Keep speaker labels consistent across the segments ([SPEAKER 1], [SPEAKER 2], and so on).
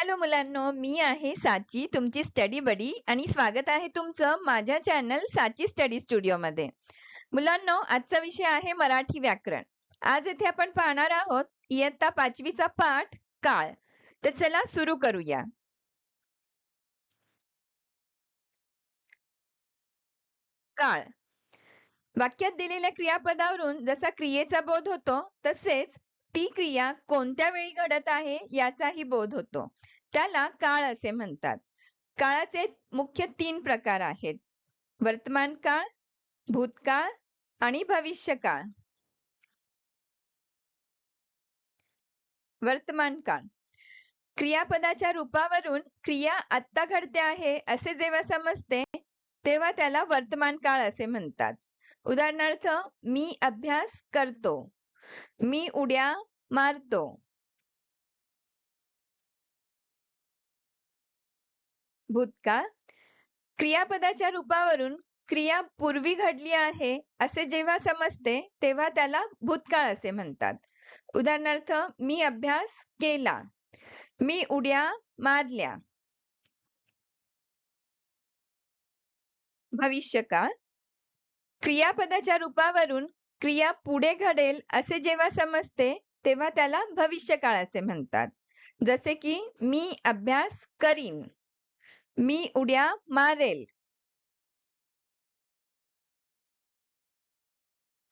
[SPEAKER 1] Hello मुलांनो, मी आहे साची तुमची स्टडी बडी आणि स्वागत आहे तुमचं माझ्या चॅनल साची स्टडी स्टुडिओमध्ये. मुलांनो, आजचा विषय आहे मराठी व्याकरण. आज इथे आपण पाहणार आहोत इयत्ता 5वीचा पाठ काळ. तर चला सुरू करूया. काळ. वाक्यात दिलेल्या क्रियापदावरून जसा क्रियेचा बोध होतो, तसेच ती क्रिया कोणत्या वेळी घडत आहे याचाही बोध होतो. त्याला काळ असे म्हणतात. काळाचे मुख्य 3 प्रकार आहेत: वर्तमान काळ, भूतकाळ आणि भविष्यकाळ. वर्तमान काळ. क्रियापदाच्या रूपावरून क्रिया आत्ता घडते आहे असे जेव्हा समजते, तेव्हा त्याला वर्तमान काळ असे म्हणतात. उदाहरणार्थ, मी अभ्यास करतो, मी उड्या मारतो. भूतकाळ. क्रियापदाच्या रूपावरून क्रिया पूर्वी घडली आहे असे जेव्हा समजते, तेव्हा त्याला भूतकाळ असे म्हणतात. उदाहरणार्थ, मी अभ्यास केला, मी उड्या मारल्या. भविष्यकाळ. क्रियापदाच्या रूपावरून क्रिया पुढे घडेल असे जेव्हा समजते, तेव्हा त्याला भविष्यकाळ असे म्हणतात. जसे की मी अभ्यास करीन, मी उड्या मारेल.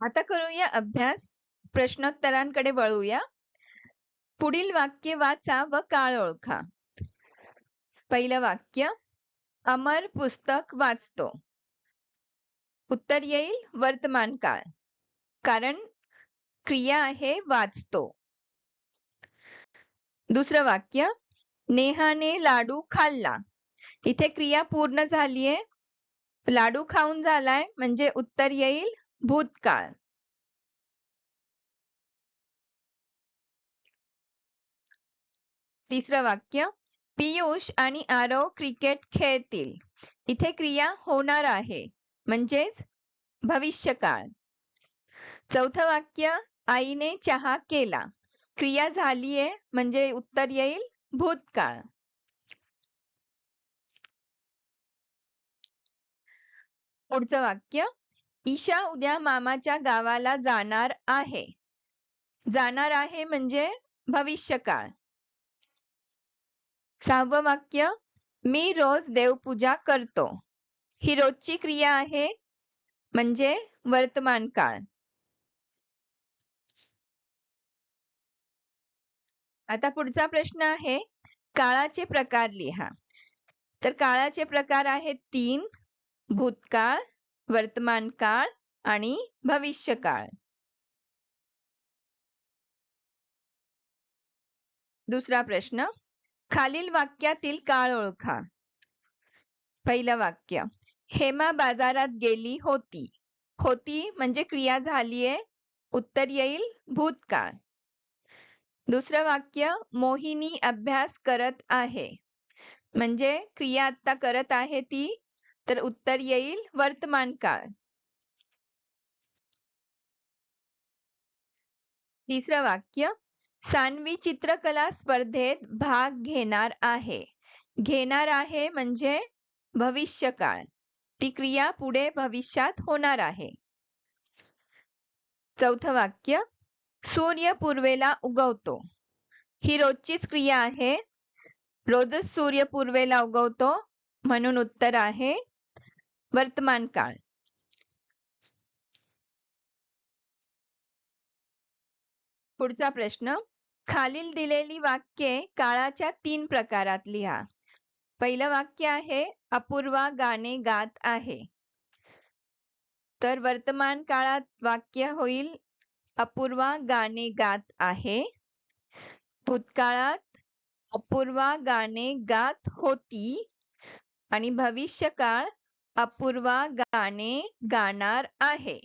[SPEAKER 1] आता करूया अभ्यास. प्रश्नोत्तरांकडे वळूया. पुढील वाक्य वाचा व काळ ओळखा. पहिलं वाक्य, अमर पुस्तक वाचतो. उत्तर येईल वर्तमान काळ, कारण क्रिया आहे वाचतो. दुसरं वाक्य, नेहाने लाडू खाल्ला. इथे क्रिया पूर्ण झालीये, लाडू खाऊन झालाय, म्हणजे उत्तर येईल भूतकाळ. तिसरं वाक्य, पियुष आणि आरव क्रिकेट खेळतील. इथे क्रिया होणार आहे, म्हणजेच भविष्यकाळ. चौथं वाक्य, आईने चहा केला. क्रिया झालीये, म्हणजे उत्तर येईल भूतकाळ. पुढचं वाक्य, ईशा उद्या मामाच्या गावाला जाणार आहे. जाणार आहे म्हणजे भविष्यकाळ. सहावं वाक्य, मी रोज देवपूजा करतो. ही रोजची क्रिया आहे, म्हणजे वर्तमान काळ. आता पुढचा प्रश्न आहे, काळाचे प्रकार लिहा. तर काळाचे प्रकार आहेत 3: भूतकाळ, वर्तमान काळ आणि भविष्यकाळ. दुसरा प्रश्न, खालील वाक्यातील काळ ओळखा. पहिलं वाक्य, हेमा बाजारात गेली होती. होती म्हणजे क्रिया झालीये, उत्तर येईल भूतकाळ. दुसरं वाक्य, मोहिनी अभ्यास करत आहे. म्हणजे क्रिया आता करत आहे ती, तर उत्तर येईल वर्तमान काळ. तिसरं वाक्य, सान्वी चित्रकला स्पर्धेत भाग घेणार आहे. घेणार आहे म्हणजे भविष्यकाळ. ती क्रिया पुढे भविष्यात होणार आहे. चौथं वाक्य, सूर्य पूर्वेला उगवतो. ही रोजचीच क्रिया आहे, रोजच सूर्य पूर्वेला उगवतो, म्हणून उत्तर आहे वर्तमान काळ. पुढचा प्रश्न, खालील दिलेली वाक्ये काळाच्या 3 प्रकारात लिहा. पहिलं वाक्य आहे, अपूर्वा गाणे गात आहे. तर वर्तमान काळात वाक्य होईल, अपूर्वा गाणे गात आहे. भूतकाळात अपूर्वा गाणे गात होती. आणि भविष्यकाळ, अपूर्वा गाणे गाणार आहे.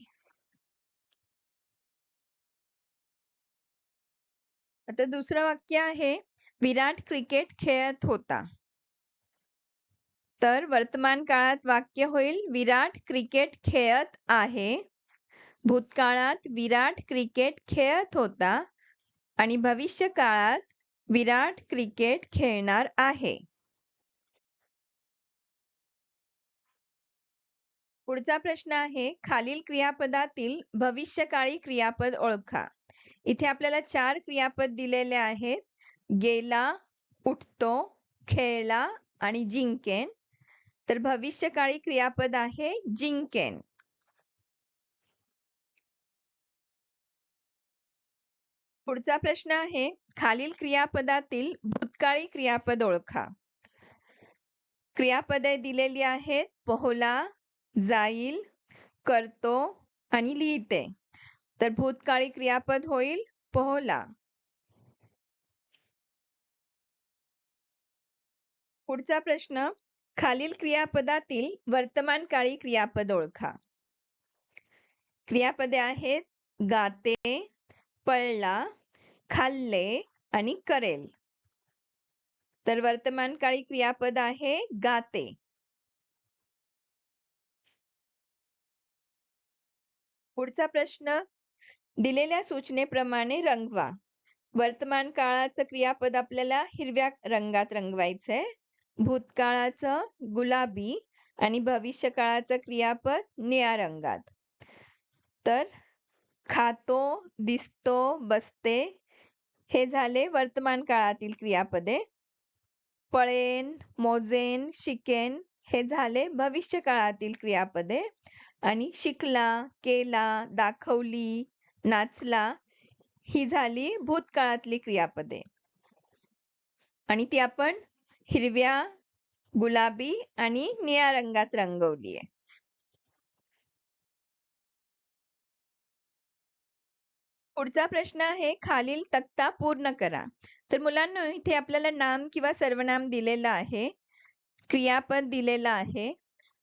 [SPEAKER 1] आता दुसरं वाक्य आहे, विराट क्रिकेट खेळत होता. तर वर्तमान काळात वाक्य होईल, विराट क्रिकेट खेळत आहे. भूतकाळात विराट क्रिकेट खेळत होता आणि भविष्य काळात विराट क्रिकेट खेळणार आहे. पुढचा प्रश्न आहे खालील क्रियापदातील भविष्यकाळी क्रियापद ओळखा. इथे आपल्याला 4 क्रियापद दिलेले आहेत. गेला, उठतो, खेळला आणि जिंकेन. तर भविष्यकाळी क्रियापद आहे जिंकेन. पुढचा प्रश्न आहे खालील क्रियापदातील भूतकाळी क्रियापद ओळखा. क्रियापदे दिलेली आहेत पोहला, जाईल, करतो आणि लिहिते. तर भूतकाळी क्रियापद होईल पोहला. पुढचा प्रश्न खालील क्रियापदातील वर्तमानकाळी क्रियापद ओळखा. क्रियापदे आहेत गाते, पळला, खाल्ले आणि करेल. तर वर्तमानकाळी क्रियापद आहे गाते. पुढचा प्रश्न दिलेल्या सूचनेप्रमाणे रंगवा. वर्तमान काळाचं क्रियापद आपल्याला हिरव्या रंगात रंगवायचंय, भूतकाळाचं गुलाबी आणि भविष्य काळाचं क्रियापद निळ्या रंगात. तर खातो, दिसतो, बसते हे झाले वर्तमान काळातील क्रियापदे. पळेन, मोजेन, शिकेन हे झाले भविष्य काळातील क्रियापदे. आणि शिकला, केला, दाखवली, नाचला ही झाली भूतकाळातली क्रियापदे. आणि ती आपण हिरव्या, गुलाबी आणि निळ्या रंगात रंगवली आहे. पुढचा प्रश्न आहे खालील तक्ता पूर्ण करा. तर मुलांनो इथे आपल्याला नाम किंवा सर्वनाम दिलेलं आहे, क्रियापद दिलेलं आहे.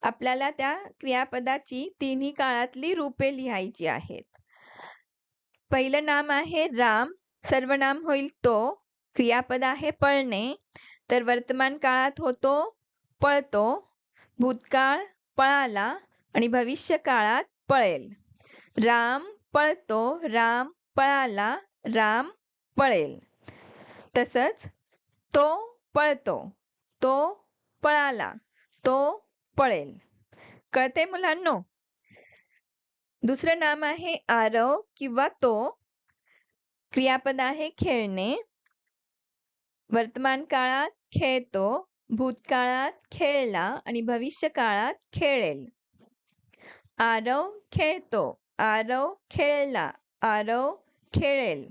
[SPEAKER 1] आपल्याला त्या क्रियापदाची तिन्ही काळातली रूपे लिहायची आहेत. पहिलं नाम आहे राम, सर्वनाम होईल तो. क्रियापद आहे पळणे, तर वर्तमान काळात होतो पळतो, भूतकाळ पळाला आणि भविष्य काळात पळेल. राम पळतो, राम पळाला, राम पळेल. तसंच तो पळतो, तो पळाला, तो पळेल. कळते मुलांनो? दुसरं नाम आहे आरव किंवा तो. क्रियापद आहे खेळणे. वर्तमान काळात खेळतो, भूतकाळात खेळला आणि भविष्य काळात खेळेल. आरव खेळतो, आरव खेळला, आरव खेळेल.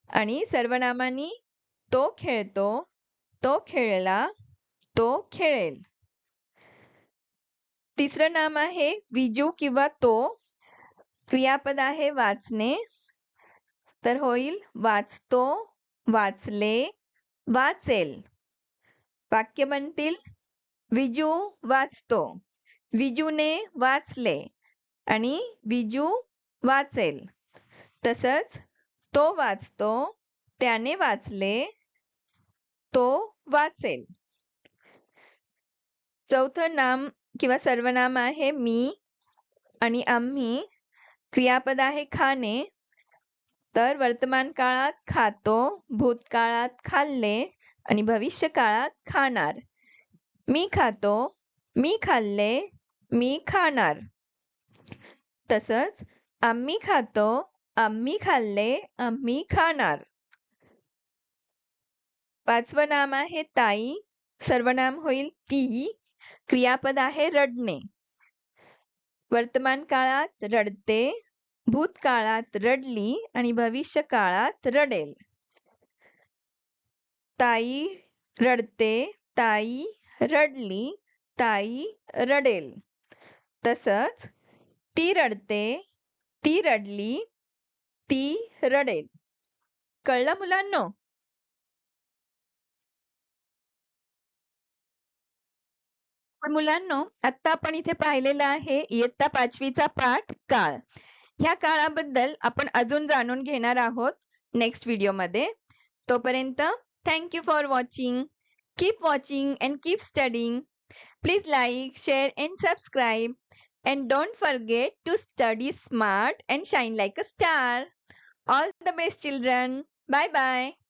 [SPEAKER 1] आणि सर्वनामानी तो खेळतो, तो खेळला, तो खेळेल. तिसरं नाम आहे विजू किंवा तो. क्रियापद आहे वाचणे, तर होईल वाचतो, वाचले, वाचेल. वाक्य बनतील विजू वाचतो, विजूने वाचले आणि विजू वाचेल. तसंच तो वाचतो, त्याने वाचले, तो वाचेल. चौथं नाम किंवा सर्वनाम आहे मी आणि आम्ही. क्रियापद आहे खाणे, तर वर्तमान काळात खातो, भूतकाळात खाल्ले आणि भविष्य काळात खाणार. मी खातो, मी खाल्ले, मी खाणार. तसंच आम्ही खातो, आम्ही खाल्ले, आम्ही खाणार. पाचवं नाम आहे ताई, सर्वनाम होईल ती. क्रियापद आहे रडणे. वर्तमान काळात रडते, भूतकाळात रडली आणि भविष्य काळात रडेल. ताई रडते, ताई रडली, ताई रडेल. तसंच ती रडते, ती रडली, ती रडेल. कळलं मुलांनो? तर मुलांनो आता आपण इथे पाहिलेलं आहे इयत्ता 5वीचा पाठ काळ. ह्या काळाबद्दल आपण अजून जाणून घेणार आहोत नेक्स्ट व्हिडिओमध्ये. तोपर्यंत thank you for watching. Keep watching and keep studying. Please like, share and subscribe. And don't forget to study smart and shine like a star. All the best, children. Bye bye.